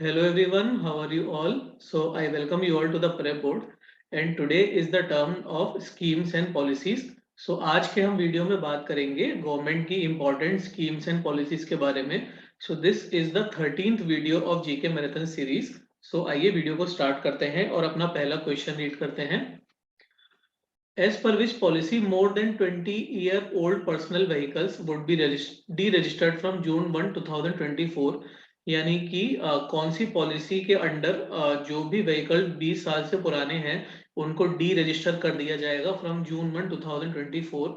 Hello everyone, how are you all? So I welcome you all to the prep board and today is the term of schemes and policies. So आज के हम video में बात करेंगे government की important schemes and policies के बारे में. So this is the 13th video of GK Marathon series. So आइए वीडियो को स्टार्ट करते हैं और अपना पहला क्वेश्चन रीड करते हैं. As per which policy more than 20-year-old personal vehicles would be deregistered from June 1, 2024. यानी कि कौन सी पॉलिसी के अंडर जो भी व्हीकल 20 साल से पुराने हैं उनको डी रजिस्टर कर दिया जाएगा फ्रॉम जून 1, 2024.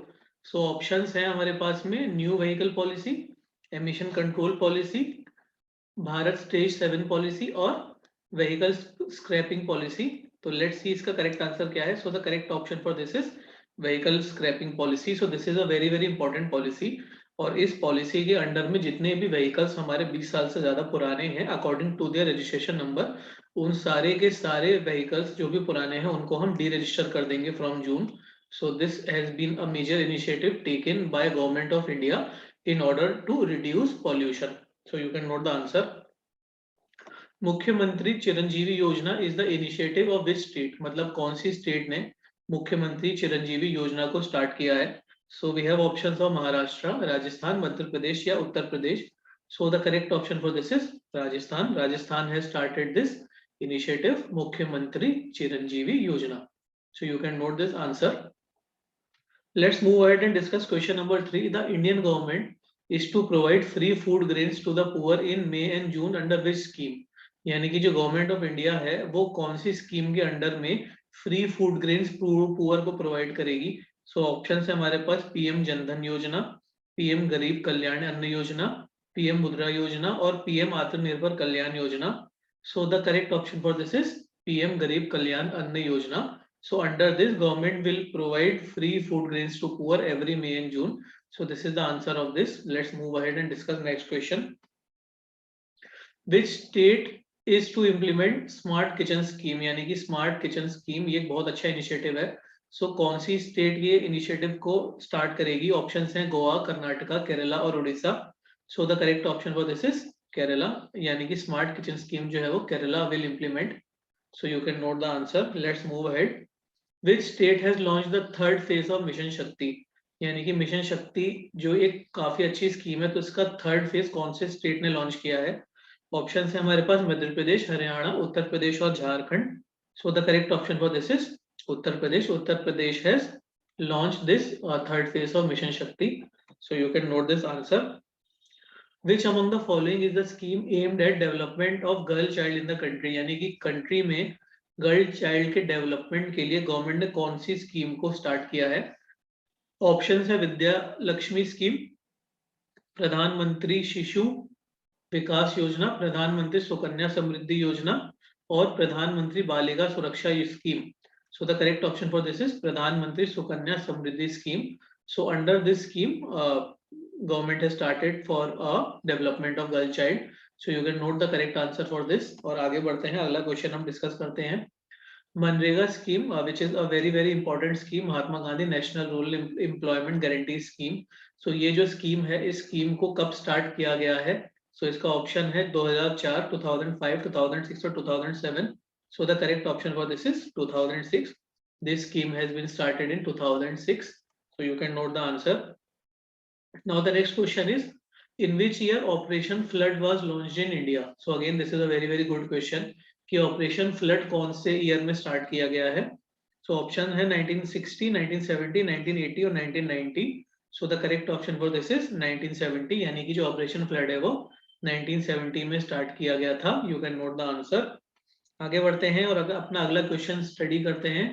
सो ऑप्शंस हैं हमारे पास में new vehicle policy, emission control policy, Bharat stage 7 policy और व्हीकल स्क्रैपिंग पॉलिसी. तो लेट्स सी इसका करेक्ट आंसर क्या है. So the correct option for this is vehicle scrapping policy. So this is a very very important policy और इस policy के under में जितने भी व्हीकल्स हमारे 20 साल से ज्यादा पुराने हैं according to their registration number, उन सारे के सारे व्हीकल्स जो भी पुराने हैं उनको हम डी रजिस्टर कर देंगे from June. So this has been a major initiative taken by government of India in order to reduce pollution. So you can note the answer. मुख्यमंत्री चिरंजीवी योजना is the initiative of which state. मतलब कौन सी state ने मुख्यमंत्री चिरंजीवी योजना को start किया है. So we have options of Maharashtra, Rajasthan, Madhya Pradesh या Uttar Pradesh. So the correct option for this is Rajasthan. Rajasthan has started this initiative Mukhyamantri Chiranjeevi Yojana. So you can note this answer. Let's move ahead and discuss question number 3. The Indian government is to provide free food grains to the poor in May and June under which scheme. यानी कि जो government of India है वो कौन सी scheme के under में free food grains poor को provide करेगी. सो ऑप्शन है हमारे पास पीएम जनधन योजना, पीएम गरीब कल्याण अन्न योजना, पीएम मुद्रा योजना और पीएम आत्मनिर्भर Kalyan Yojana. So the correct option for this is PM गरीब कल्याण अन्न योजना. So under this, government will provide free food grains to poor every May and June. So this is the answer of this. Let's move ahead and discuss next question. Which state is to implement smart kitchen scheme? यानी कि smart kitchen scheme ये एक बहुत अच्छा initiative है. So कौन सी state ये initiative को स्टार्ट करेगी. ऑप्शंस हैं गोवा, कर्नाटका, केरला और Orissa. So the correct option for this is Kerala. यानी कि स्मार्ट किचन स्कीम जो है वो Kerala will implement. So you can note the answer. Let's move ahead. Which state has launched the third phase of mission शक्ति. यानी कि मिशन शक्ति जो एक काफी अच्छी स्कीम है तो इसका थर्ड फेज कौन से स्टेट ने लॉन्च किया है. ऑप्शन है हमारे पास मध्य प्रदेश, हरियाणा, उत्तर प्रदेश और Jharkhand. So the correct option for this is Uttar Pradesh. Uttar Pradesh has launch this third phase of mission Shakti. So you can note this answer. Which among the following is the scheme aimed at development of girl child in the country. यानी कि country में girl child के development के लिए government ने कौन सी scheme को start किया है. ऑप्शंस है विद्या लक्ष्मी स्कीम, प्रधानमंत्री शिशु विकास योजना, प्रधानमंत्री सुकन्या समृद्धि योजना और Pradhanmantri Balika Suraksha scheme. So the correct option for this is Pradhanmantri Sukanya Samriddhi scheme. So under this scheme government has started for a development of girl child. So you can note the correct answer for this. और आगे बढ़ते हैं, अगला question हम discuss करते हैं. MNREGA scheme which is a very very important scheme, Mahatma Gandhi national rural employment guarantee scheme. So ये जो स्कीम है इस स्कीम को कब स्टार्ट किया गया है. सो इसका ऑप्शन है 2004, 2005, 2006 और 2007. So the correct option for this is 2006. This scheme has been started in 2006. So you can note the answer. Now the next question is, in which year Operation Flood was launched in India? So again this is a very very good question कि Operation Flood कौन से year में start किया गया है. So option है 1960, 1970, 1980 और 1990. So the correct option for this is 1970. यानी कि जो Operation Flood है वो 1970 में स्टार्ट किया गया था. You can note the answer. आगे बढ़ते हैं और अपना अगला क्वेश्चन स्टडी करते हैं.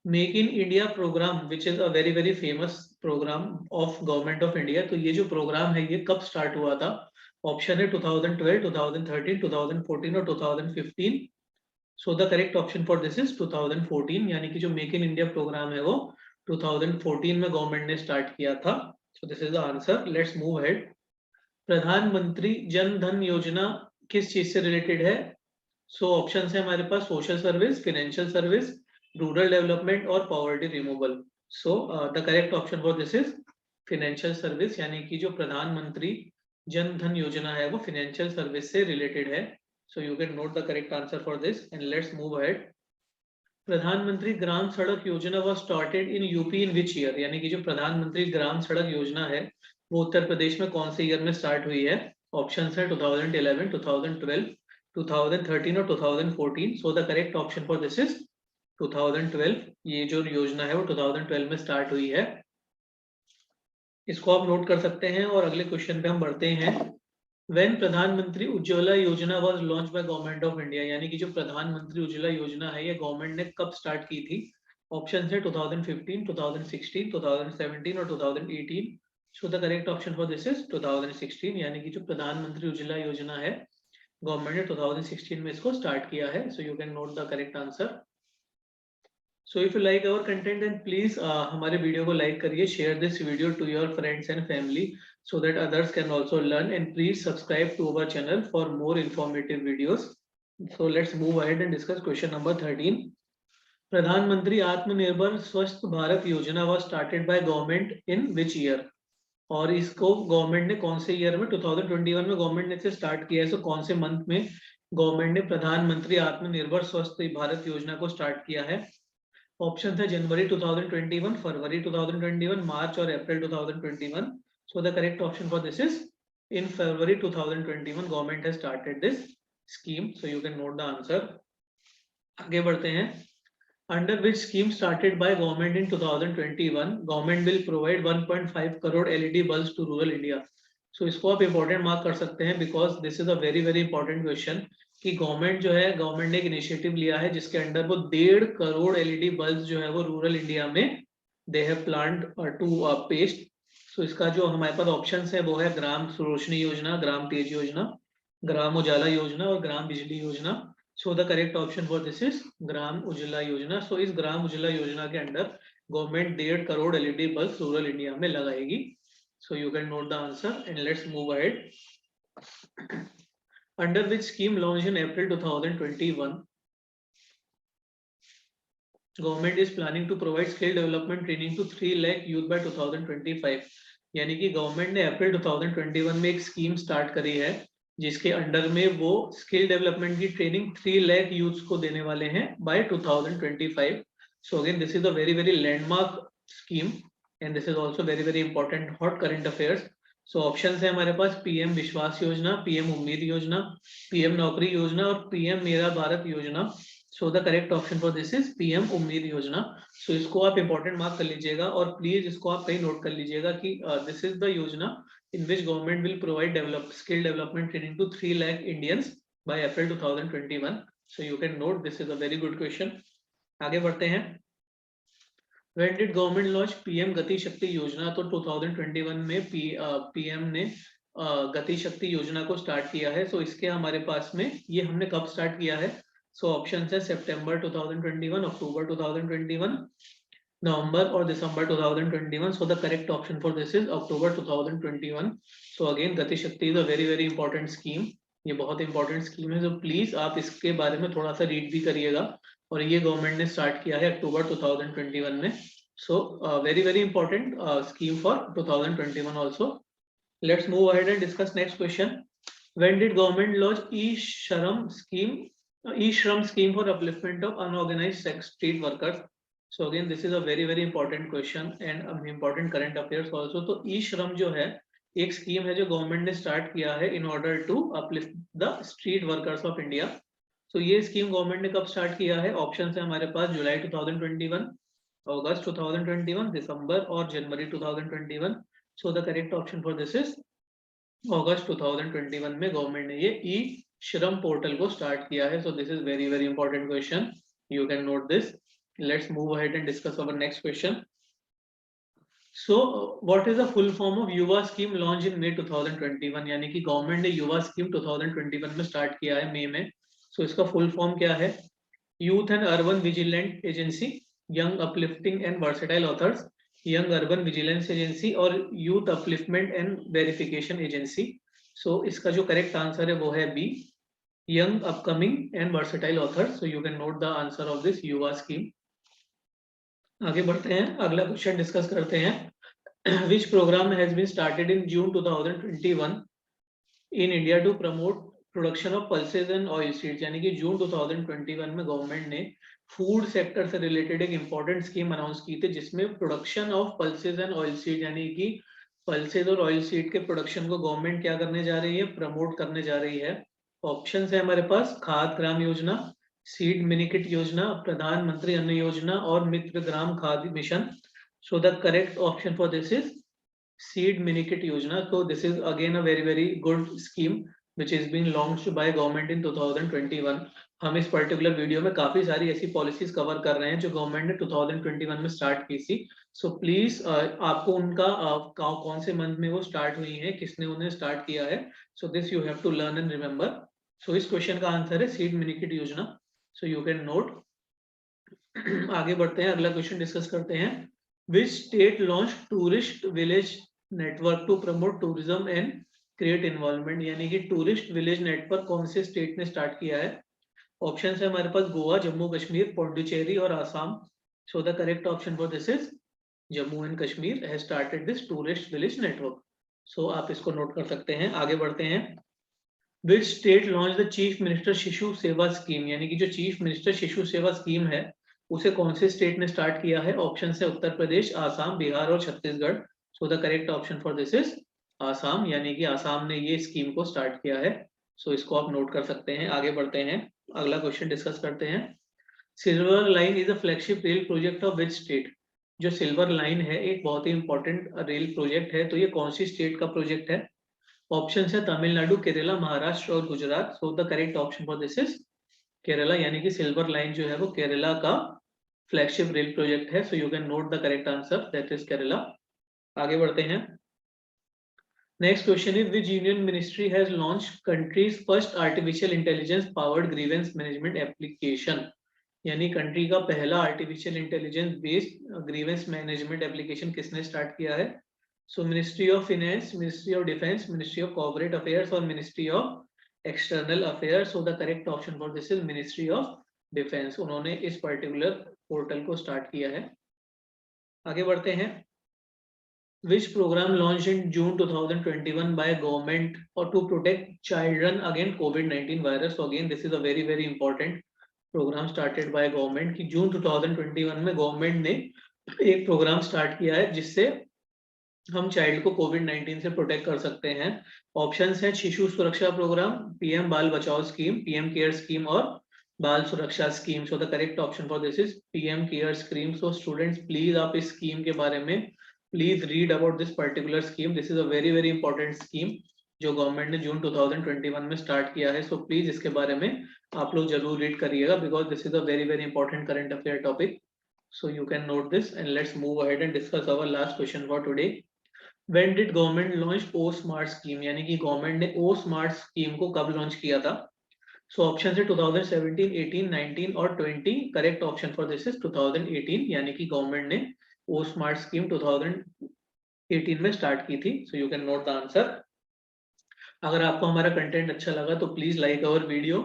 Make in India programme which is a very very famous programme of government of India. तो ये जो प्रोग्राम है ये कब स्टार्ट हुआ था. ऑप्शन है 2012, 2013, 2014 और 2015. सो the correct option for this is 2014. यानी कि जो मेक इन इंडिया प्रोग्राम है वो 2014 में गवर्नमेंट ने स्टार्ट किया था. सो this is the answer. Let's move ahead. प्रधानमंत्री जन धन योजना किस चीज से रिलेटेड है. सो ऑप्शन है हमारे पास social service, financial service, rural development और poverty removal. So the correct option for this is financial service. यानी कि जो प्रधानमंत्री जन धन योजना है वो फाइनेंशियल सर्विस से रिलेटेड है. So you can note the correct answer for this and let's move ahead. प्रधानमंत्री ग्राम सड़क योजना was started in UP in which year? यानी कि जो प्रधानमंत्री ग्राम सड़क योजना है वो उत्तर प्रदेश में कौन से ईयर में स्टार्ट हुई है? ऑप्शंस है 2011, 2012, 2013 और 2014. So the correct option for this is 2012. ये जो योजना है वो 2012 में स्टार्ट हुई है. इसको आप नोट कर सकते हैं और अगले क्वेश्चन पे हम बढ़ते हैं. When प्रधानमंत्री उज्ज्वला योजना was launched by government of India, यानी कि जो प्रधानमंत्री उज्ज्वला योजना है ये गवर्नमेंट ने कब स्टार्ट की थी? ऑप्शन है 2015, 2016, 2017 और 2018. सो the correct option for this is 2016. यानी कि जो प्रधानमंत्री उज्ज्वला योजना है गवर्नमेंट ने 2016 में इसको स्टार्ट किया है. So you can note the correct answer. So if you like our content then please हमारे वीडियो को लाइक करिए, share this video to your friends and family so that others can also learn, and please subscribe to our channel for more informative videos. So let's move ahead and discuss question number 13. प्रधानमंत्री आत्मनिर्भर स्वस्थ भारत योजना was started by government in which year? और इसको government ने कौन से year में? 2021 में गवर्नमेंट ने इसे स्टार्ट किया है. सो कौन से मंथ में गवर्नमेंट ने प्रधानमंत्री आत्मनिर्भर स्वस्थ भारत योजना को स्टार्ट किया है? ऑप्शन है जनवरी 2021, फरवरी 2021, मार्च और April 2021. So the correct option for this is in February 2021 government has started this scheme. So you can note the answer. आगे बढ़ते हैं. Under which scheme started by government in 2021 government will provide 1.5 crore LED bulbs to rural India. So इसको आप important mark कर सकते हैं because this is a very very important question कि government जो है गवर्नमेंट ने एक इनिशिएटिव लिया है जिसके अंडर वो 1.5 करोड़ एलईडी बल्ब जो है वो रूरल इंडिया में they have planned to paste. So इसका जो हमारे पास ऑप्शंस है वो है ग्राम रोशनी योजना, ग्राम तेज योजना, ग्राम उजाला योजना और Gram Bijli Yojana. So the correct option for this is Gram Ujala Yojana. So इस ग्राम उजाला योजना के under government 1.5 crore LED bulb rural India में लगाएगी. So you can note the answer and let's move ahead. Under which scheme launched in April 2021, government is planning to provide skill development training to 3 lakh youth by 2025. यानी कि government ने अप्रैल 2021 में एक scheme start करी है जिसके under में वो स्किल डेवलपमेंट की ट्रेनिंग 3 लाख यूथ्स को देने वाले हैं by 2025. So again this is a very very landmark scheme and this is also very very important hot current affairs. So options है हमारे पास पीएम विश्वास योजना, पीएम उम्मीद योजना, पीएम नौकरी योजना और पीएम मेरा भारत योजना. So the correct option for this is PM उम्मीद योजना. सो इसको आप इंपॉर्टेंट मार्क कर लीजिएगा और प्लीज इसको आप कहीं नोट कर लीजिएगा कि this is the Yojana in which government will provide skill development training to 3 lakh Indians by April 2021. So you can note this is a very good question. आगे बढ़ते हैं. When did government launch PM गति शक्ति योजना? तो 2021 में PM ने गति शक्ति योजना को स्टार्ट किया है. सो इसके हमारे पास में ये हमने कब स्टार्ट किया है? सो ऑप्शन है सितंबर 2021, अक्टूबर 2021, नवंबर और दिसंबर 2021. So the correct option for this is October 2021. So again गति शक्ति is a very very important scheme. ये बहुत इंपॉर्टेंट स्कीम है. सो प्लीज आप इसके बारे में थोड़ा सा रीड भी करिएगा और ये गवर्नमेंट ने स्टार्ट किया है अक्टूबर 2021 में. So very very important scheme for 2021 also. Let's move ahead and discuss next question. When did government launch e-Shram scheme for upliftment of unorganised street workers? So again this is a very very important question and important current affairs also. तो ई-श्रम जो है एक scheme है जो government ने start किया है in order to uplift the street workers of India. तो ये स्कीम गवर्नमेंट ने कब स्टार्ट किया है? ऑप्शन है हमारे पास जुलाई 2021, अगस्त 2021, दिसंबर और जनवरी 2021. So the correct option for this is August 2021 में गवर्नमेंट ने ये ई श्रम पोर्टल को स्टार्ट किया है. So this is very very important question. You can note this. Let's move ahead and discuss our next question. So what is the full form of युवा scheme launch in मई 2021? यानी कि government ने युवा scheme 2021 में start किया है मई में. सो इसका फुल फॉर्म क्या है? Youth and urban vigilant agency, young uplifting and versatile authors, young urban vigilance agency और youth upliftment and verification agency. So इसका जो करेक्ट आंसर है वो है B, young upcoming and versatile authors. So you can note the answer of this Yuva scheme. आगे बढ़ते हैं, अगला क्वेश्चन डिस्कस करते हैं. Which program has been started in June 2021 in India to promote production of pulses and oil seeds, यानी कि जून 2021 में government ने फूड सेक्टर से रिलेटेड एक इंपॉर्टेंट स्कीम अनाउंस की थी, जिसमें production of pulses and oil seed, यानी कि पल्सेज और ऑयल सीड के प्रोडक्शन को गवर्नमेंट क्या करने जा रही है, प्रमोट करने जा रही है। ऑप्शन है हमारे पास खाद ग्राम योजना, सीड मिनिकिट योजना, प्रधानमंत्री अन्न योजना और Mitra Gram Khadya mission. So the correct option for this is seed minikit Yojana. So this is again a very good scheme which is being launched by government in 2021. हम इस पर्टिकुलर वीडियो में काफी सारी ऐसी पॉलिसीज कवर कर रहे हैं जो गवर्नमेंट ने 2021 में स्टार्ट की थी. सो प्लीज आपको उनका कौन से मंथ में वो स्टार्ट हुई है, किसने उन्हें स्टार्ट किया है, so this you have to learn and remember. So इस क्वेश्चन का आंसर है seed minikit Yojana. So you can note. आगे बढ़ते हैं, अगला क्वेश्चन डिस्कस करते हैं. Which state launched tourist village network to promote tourism and create involvement, यानी कि टूरिस्ट विलेज नेटवर्क कौन से स्टेट ने स्टार्ट किया है. ऑप्शन है हमारे पास गोवा, जम्मू कश्मीर, पौंडुचेरी और Assam. So the correct option for this is Jammu and Kashmir has started this tourist village network. So आप इसको नोट कर सकते हैं. आगे बढ़ते हैं. Which state launch the chief minister Shishu Seva scheme, यानी कि जो chief minister Shishu Seva scheme है उसे कौन से स्टेट ने स्टार्ट किया है. ऑप्शन है उत्तर प्रदेश, आसाम, बिहार और छत्तीसगढ़. सो the correct option for this is Assam, यानी कि आसाम ने ये स्कीम को स्टार्ट किया है. सो इसको आप नोट कर सकते हैं. आगे बढ़ते हैं, अगला क्वेश्चन डिस्कस करते हैं. Silver line is a flagship rail project of which state. जो सिल्वर लाइन है एक बहुत ही इंपॉर्टेंट रेल प्रोजेक्ट है, तो ये कौन सी स्टेट का प्रोजेक्ट है. ऑप्शन है तमिलनाडु, केरला, महाराष्ट्र और गुजरात. सो the correct option for this is Kerala, यानी कि सिल्वर लाइन जो है वो केरला का फ्लैगशिप रेल प्रोजेक्ट है. So you can note the correct answer, that is Kerala. आगे बढ़ते हैं. Next question is which union ministry has launch countries first artificial intelligence powered grievance management application, यानी कंट्री का पहला artificial intelligence based grievance management application किसने start किया है. So ministry of finance, ministry of defence, ministry of corporate affairs और ministry of external affairs. So the correct option for this is ministry of defence. उन्होंने इस particular portal को start किया है. आगे बढ़ते हैं. Which programme launch in June 2021 by government और टू प्रोटेक्ट चिल्ड्रन अगेंस्ट कोविड-19 virus. Again this is a very important programme started by government की जून 2021 में गवर्नमेंट ने एक प्रोग्राम स्टार्ट किया है जिससे हम चाइल्ड को कोविड-19 से प्रोटेक्ट कर सकते हैं. ऑप्शंस हैं शिशु सुरक्षा प्रोग्राम, पीएम बाल बचाओ स्कीम, पीएम केयर स्कीम और बाल सुरक्षा scheme. So the correct option for this is PM care scheme. So students please आप इस स्कीम के बारे में please read about this particular scheme. This is a very important scheme जो government ने जून 2021 में स्टार्ट किया है. सो प्लीज इसके बारे में आप लोग जरूर रीड करिएगा because this is a very important current affair topic. So you can note this and let's move ahead and discuss our last question for today. When did government launch O Smart scheme, यानी कि government ने O Smart scheme को कब launch किया था. सो option है 2017, 18, 19 और 20. Correct option for this is 2018, यानी कि गवर्नमेंट ने O Smart स्कीम 2018 में स्टार्ट की थी. So you can note the answer. अगर आपको हमारा कंटेंट अच्छा लगा तो please like our video,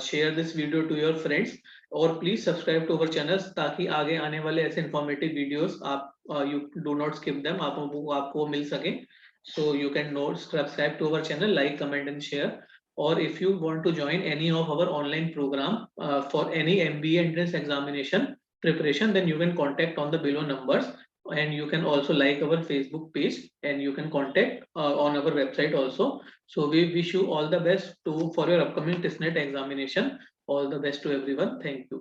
share this video to your friends और please subscribe to our channel ताकि आगे आने वाले ऐसे इन्फॉर्मेटिव वीडियोस आप you do not skip them, आपको मिल सके. So you can note subscribe to our channel, like, comment and share. और if you want to join any of our online program for any MBA entrance examination preparation, then you can contact on the below numbers and you can also like our Facebook page and you can contact on our website also. So we wish you all the best for your upcoming TISNET examination. All the best to everyone. Thank you.